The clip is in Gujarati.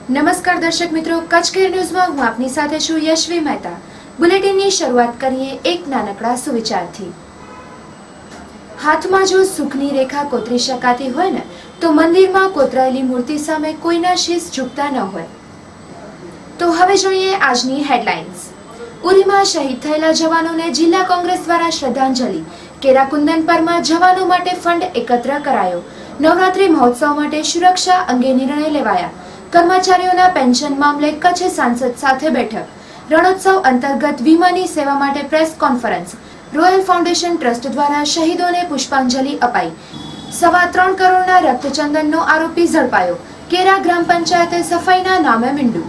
નમસ્કાર દર્શક મિત્રો, કચ્છ કેર ન્યૂઝમાં હું આપની સાથે છું યશવી મહેતા। બુલેટિનની શરૂઆત કરીએ એક નાનકડા સુવિચારથી। હાથમાં જો સુખની રેખા કોતરી શકાતી હોય ને તો મંદિરમાં કોતરાયેલી મૂર્તિ સામે કોઈના શીશ ઝૂકતા ન હોય। તો હવે જોઈએ આજની હેડલાઇન્સ। ઉરીમાં શહીદ થયેલા જવાનોને જિલ્લા કોંગ્રેસ દ્વારા શ્રદ્ધાંજલિ। કેરાકુંદનપરમાં જવાનો માટે ફંડ એકત્ર કરાયો। નવરાત્રી મહોત્સવ માટે સુરક્ષા અંગે નિર્ણય લેવાયા। કર્મચારીઓના પેન્શન મામલે કચ્છ સાંસદ સાથે બેઠક। રણોત્સવ અંતર્ગત વીમાની સેવા માટે press conference. Royal foundation trust દ્વારા શહીદોને પુષ્પાંજલિ અપાઈ। 3.25 કરોડના રક્તચંદનનો આરોપી ઝડપાયો। કેરા ગ્રામ પંચાયતે સફાઈના નામે મીંડું।